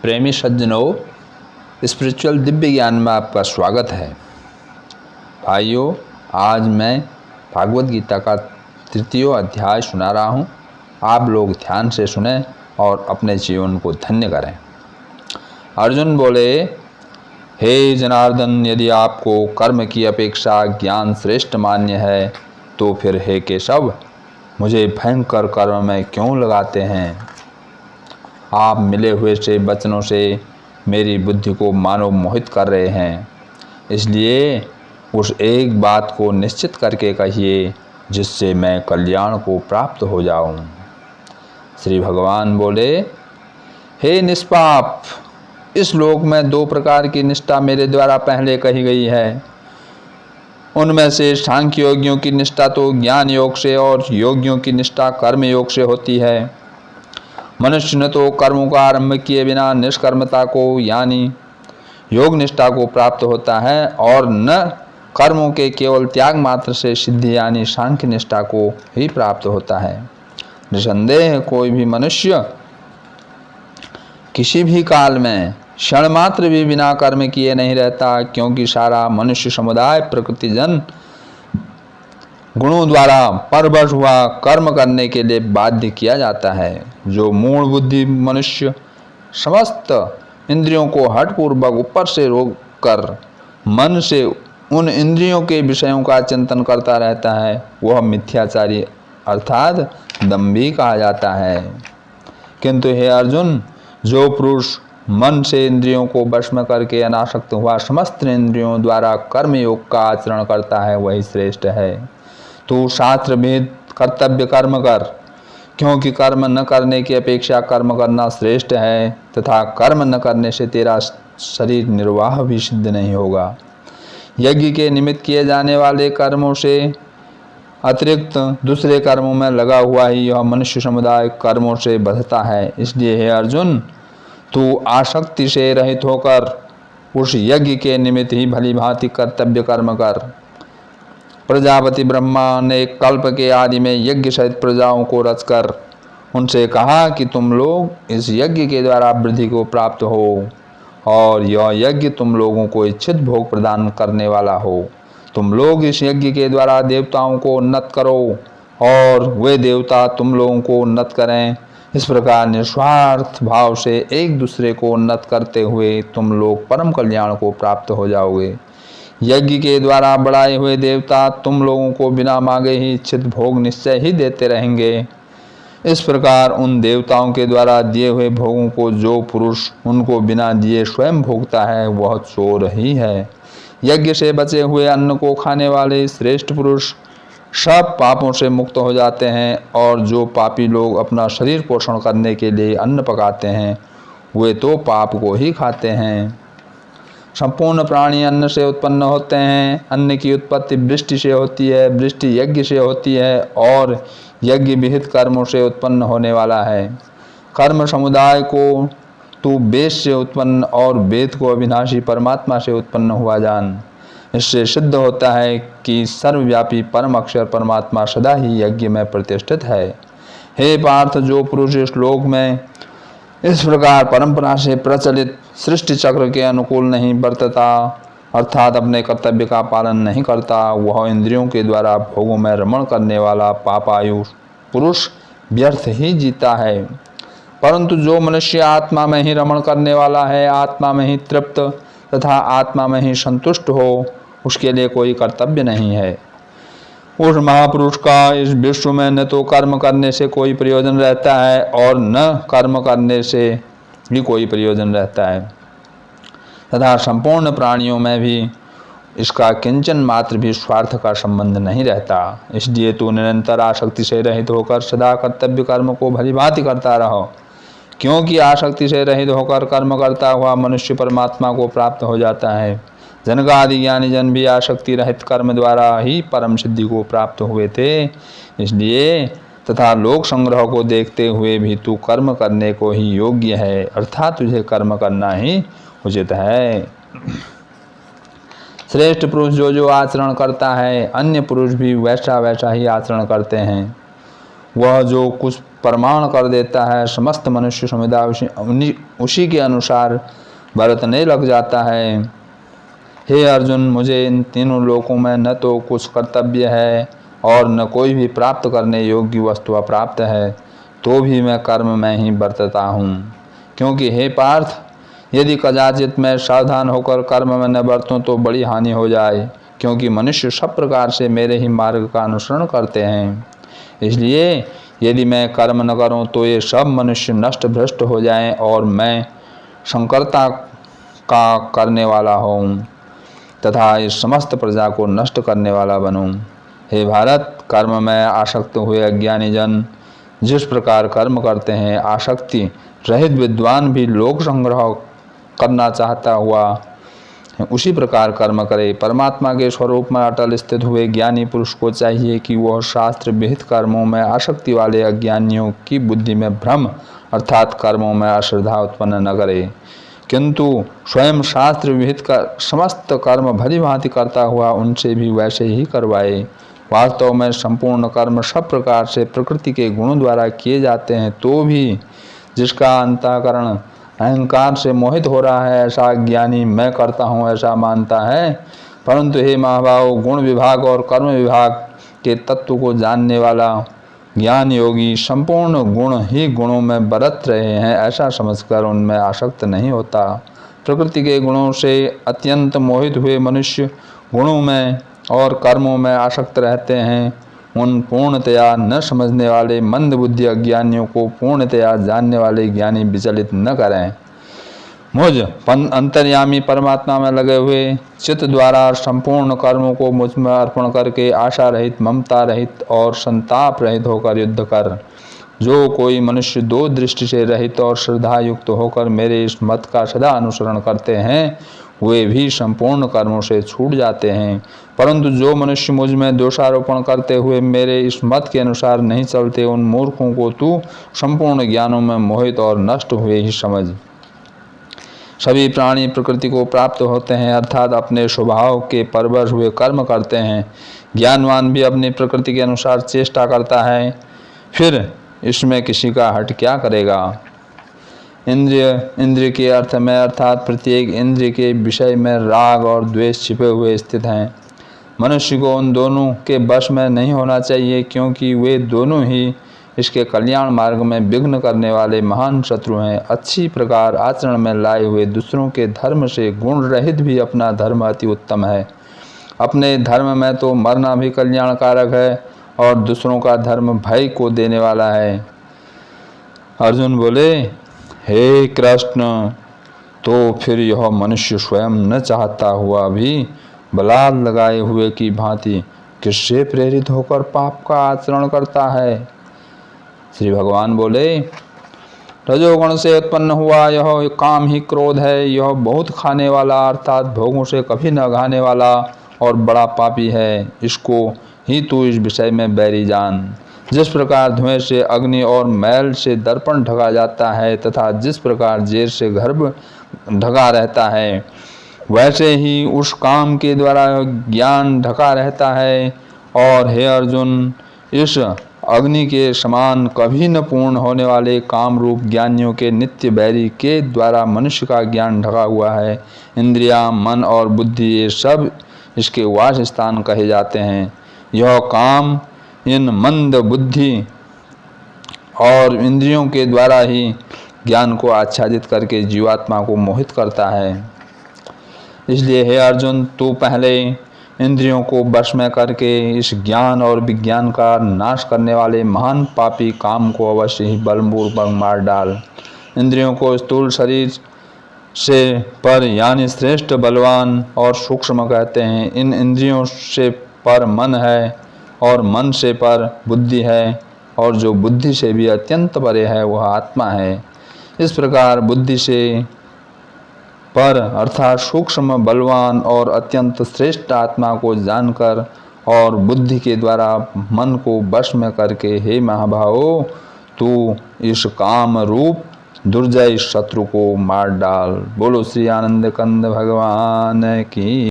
प्रेमी सज्जनों, स्पिरिचुअल दिव्य ज्ञान में आपका स्वागत है। भाइयों, आज मैं भागवत गीता का 3 अध्याय सुना रहा हूँ। आप लोग ध्यान से सुने और अपने जीवन को धन्य करें। अर्जुन बोले, हे जनार्दन, यदि आपको कर्म की अपेक्षा ज्ञान श्रेष्ठ मान्य है तो फिर हे केशव, मुझे भयंकर कर्म में क्यों लगाते हैं? आप मिले हुए से वचनों से मेरी बुद्धि को मानो मोहित कर रहे हैं। इसलिए उस एक बात को निश्चित करके कहिए जिससे मैं कल्याण को प्राप्त हो जाऊं। श्री भगवान बोले, हे निष्पाप, इस लोक में 2 प्रकार की निष्ठा मेरे द्वारा पहले कही गई है। उनमें से सांख्य योगियों की निष्ठा तो ज्ञान योग से और योगियों की निष्ठा कर्म योग से होती है। मनुष्य न तो कर्मों का आरंभ किए बिना निष्कर्मता को यानी योग निष्ठा को प्राप्त होता है और न कर्मों के केवल त्याग मात्र से सिद्धि यानी सांख्य निष्ठा को ही प्राप्त होता है। निसंदेह कोई भी मनुष्य किसी भी काल में क्षण मात्र भी बिना कर्म किए नहीं रहता, क्योंकि सारा मनुष्य समुदाय प्रकृतिजन गुणों द्वारा परवश हुआ कर्म करने के लिए बाध्य किया जाता है। जो मूढ़ बुद्धि मनुष्य समस्त इंद्रियों को हठपूर्वक ऊपर से रोक कर मन से उन इंद्रियों के विषयों का चिंतन करता रहता है, वह मिथ्याचारी अर्थात दंभी कहा जाता है। किंतु हे अर्जुन, जो पुरुष मन से इंद्रियों को वश में करके अनासक्त हुआ समस्त इंद्रियों द्वारा कर्म योग का आचरण करता है, वही श्रेष्ठ है। तू शास्त्र भेद कर्तव्य कर्म कर, क्योंकि कर्म न करने की अपेक्षा कर्म करना श्रेष्ठ है तथा कर्म न करने से तेरा शरीर निर्वाह भी सिद्ध नहीं होगा। यज्ञ के निमित्त किए जाने वाले कर्मों से अतिरिक्त दूसरे कर्मों में लगा हुआ ही यह मनुष्य समुदाय कर्मों से बंधता है। इसलिए हे अर्जुन, तू आसक्ति से रहित होकर उस यज्ञ के निमित्त ही भली भांति कर्तव्य कर्म कर। प्रजापति ब्रह्मा ने कल्प के आदि में यज्ञ सहित प्रजाओं को रचकर उनसे कहा कि तुम लोग इस यज्ञ के द्वारा वृद्धि को प्राप्त हो और यह यज्ञ तुम लोगों को इच्छित भोग प्रदान करने वाला हो। तुम लोग इस यज्ञ के द्वारा देवताओं को उन्नत करो और वे देवता तुम लोगों को उन्नत करें। इस प्रकार निस्वार्थ भाव से एक दूसरे को उन्नत करते हुए तुम लोग परम कल्याण को प्राप्त हो जाओगे। यज्ञ के द्वारा बढ़ाए हुए देवता तुम लोगों को बिना मांगे ही इच्छित भोग निश्चय ही देते रहेंगे। इस प्रकार उन देवताओं के द्वारा दिए हुए भोगों को जो पुरुष उनको बिना दिए स्वयं भोगता है, वह चोर ही है। यज्ञ से बचे हुए अन्न को खाने वाले श्रेष्ठ पुरुष सब पापों से मुक्त हो जाते हैं, और जो पापी लोग अपना शरीर पोषण करने के लिए अन्न पकाते हैं, वे तो पाप को ही खाते हैं। संपूर्ण प्राणी अन्न से उत्पन्न होते हैं। अन्न की उत्पत्ति वृष्टि से होती है, वृष्टि यज्ञ से होती है और यज्ञ विहित कर्मों से उत्पन्न होने वाला है। कर्म समुदाय को तू वेद से उत्पन्न और वेद को अविनाशी परमात्मा से उत्पन्न हुआ जान। इससे सिद्ध होता है कि सर्वव्यापी परम अक्षर परमात्मा सदा ही यज्ञ में प्रतिष्ठित है। हे पार्थ, जो पुरुष इस श्लोक में इस प्रकार परंपरा से प्रचलित सृष्टि चक्र के अनुकूल नहीं बरतता, अर्थात अपने कर्तव्य का पालन नहीं करता, वह इंद्रियों के द्वारा भोगों में रमण करने वाला पापायु पुरुष व्यर्थ ही जीता है। परंतु जो मनुष्य आत्मा में ही रमण करने वाला है, आत्मा में ही तृप्त तथा आत्मा में ही संतुष्ट हो, उसके लिए कोई कर्तव्य नहीं है। उस महापुरुष का इस विश्व में न तो कर्म करने से कोई प्रयोजन रहता है और न कर्म करने से भी कोई प्रयोजन रहता है, तथा संपूर्ण प्राणियों में भी इसका किंचन मात्र भी स्वार्थ का संबंध नहीं रहता। इसलिए तू निरंतर आसक्ति से रहित होकर सदा कर्तव्य कर्म को भली भांति करता रहो, क्योंकि आसक्ति से रहित होकर कर्म करता हुआ मनुष्य परमात्मा को प्राप्त हो जाता है। जनक आदि ज्ञानी जन भी आसक्ति रहित कर्म द्वारा ही परम सिद्धि को प्राप्त हुए थे। इसलिए तथा लोक संग्रह को देखते हुए भी तू कर्म करने को ही योग्य है, अर्थात तुझे कर्म करना ही उचित है। श्रेष्ठ पुरुष जो जो आचरण करता है, अन्य पुरुष भी वैसा वैसा ही आचरण करते हैं। वह जो कुछ प्रमाण कर देता है समस्त मनुष्य समुदाय उसी के अनुसार बरतने लग जाता है। हे अर्जुन, मुझे इन तीनों लोकों में न तो कुछ कर्तव्य है और न कोई भी प्राप्त करने योग्य वस्तु प्राप्त है, तो भी मैं कर्म में ही बरतता हूँ। क्योंकि हे पार्थ, यदि कदाचित मैं सावधान होकर कर्म में न बरतूं तो बड़ी हानि हो जाए, क्योंकि मनुष्य सब प्रकार से मेरे ही मार्ग का अनुसरण करते हैं। इसलिए यदि मैं कर्म न करूं तो ये सब मनुष्य नष्ट भ्रष्ट हो जाएं और मैं संकरता का करने वाला हूँ तथा इस समस्त प्रजा को नष्ट करने वाला बनूं। हे भारत, कर्म में आसक्त हुए अज्ञानी जन जिस प्रकार कर्म करते हैं, आसक्ति रहित विद्वान भी लोक संग्रह करना चाहता हुआ उसी प्रकार कर्म करे। परमात्मा के स्वरूप में अटल स्थित हुए ज्ञानी पुरुष को चाहिए कि वह शास्त्र विहित कर्मों में आसक्ति वाले अज्ञानियों की बुद्धि में भ्रम अर्थात कर्मों में अश्रद्धा उत्पन्न न करे, किंतु स्वयं शास्त्र विहित का समस्त कर्म भली भांति करता हुआ उनसे भी वैसे ही करवाए। वास्तव में संपूर्ण कर्म सब प्रकार से प्रकृति के गुणों द्वारा किए जाते हैं, तो भी जिसका अंतःकरण अहंकार से मोहित हो रहा है, ऐसा ज्ञानी मैं करता हूँ ऐसा मानता है। परंतु हे महाभाव, गुण विभाग और कर्म विभाग के तत्व को जानने वाला ज्ञान योगी संपूर्ण गुण ही गुणों में बरत रहे हैं ऐसा समझकर उनमें आसक्त नहीं होता। प्रकृति के गुणों से अत्यंत मोहित हुए मनुष्य गुणों में और कर्मों में आसक्त रहते हैं। उन पूर्णतया न समझने वाले मंद बुद्धि अज्ञानियों को पूर्णतया जानने वाले ज्ञानी विचलित न करें। मुझ अंतर्यामी परमात्मा में लगे हुए चित्त द्वारा संपूर्ण कर्मों को मुझ में अर्पण करके आशा रहित, ममता रहित और संताप रहित होकर युद्ध कर। जो कोई मनुष्य दो दृष्टि से रहित और श्रद्धा युक्त होकर मेरे इस मत का सदा अनुसरण करते हैं, वे भी संपूर्ण कर्मों से छूट जाते हैं। परंतु जो मनुष्य मुझ में दोषारोपण करते हुए मेरे इस मत के अनुसार नहीं चलते, उन मूर्खों को तू संपूर्ण ज्ञानों में मोहित और नष्ट हुए ही समझ। सभी प्राणी प्रकृति को प्राप्त होते हैं, अर्थात अपने स्वभाव के परवश हुए कर्म करते हैं। ज्ञानवान भी अपनी प्रकृति के अनुसार चेष्टा करता है, फिर इसमें किसी का हट क्या करेगा। इंद्रिय के अर्थ में अर्थात प्रत्येक इंद्रिय के विषय में राग और द्वेष छिपे हुए स्थित हैं। मनुष्य को उन दोनों के वश में नहीं होना चाहिए, क्योंकि वे दोनों ही इसके कल्याण मार्ग में विघ्न करने वाले महान शत्रु हैं। अच्छी प्रकार आचरण में लाए हुए दूसरों के धर्म से गुण रहित भी अपना धर्म अति उत्तम है। अपने धर्म में तो मरना भी कल्याणकारक है और दूसरों का धर्म भय को देने वाला है। अर्जुन बोले, हे कृष्ण, तो फिर यह मनुष्य स्वयं न चाहता हुआ भी बलाद लगाए हुए की भांति किससे प्रेरित होकर पाप का आचरण करता है। श्री भगवान बोले, रजोगुण से उत्पन्न हुआ यह काम ही क्रोध है। यह बहुत खाने वाला अर्थात भोगों से कभी न घाने वाला और बड़ा पापी है। इसको ही तू इस विषय में बैरी जान। जिस प्रकार धुएं से अग्नि और मैल से दर्पण ढका जाता है तथा जिस प्रकार जेर से गर्भ ढका रहता है, वैसे ही उस काम के द्वारा ज्ञान ढका रहता है। और हे अर्जुन, इस अग्नि के समान कभी न पूर्ण होने वाले काम रूप ज्ञानियों के नित्य बैरी के द्वारा मनुष्य का ज्ञान ढका हुआ है। इंद्रियां, मन और बुद्धि ये सब इसके वास स्थान कहे जाते हैं। यह काम इन मंद बुद्धि और इंद्रियों के द्वारा ही ज्ञान को आच्छादित करके जीवात्मा को मोहित करता है। इसलिए हे अर्जुन, तू पहले इंद्रियों को वश में करके इस ज्ञान और विज्ञान का नाश करने वाले महान पापी काम को अवश्य ही बलपूर्वक मार डाल। इंद्रियों को स्थूल शरीर से पर यानी श्रेष्ठ, बलवान और सूक्ष्म कहते हैं। इन इंद्रियों से पर मन है और मन से पर बुद्धि है और जो बुद्धि से भी अत्यंत परे है वह आत्मा है। इस प्रकार बुद्धि से पर अर्थात सूक्ष्म, बलवान और अत्यंत श्रेष्ठ आत्मा को जानकर और बुद्धि के द्वारा मन को वश में करके हे महाभावो, तू इस काम रूप दुर्जय शत्रु को मार डाल। बोलो श्री आनंद कंद भगवान की।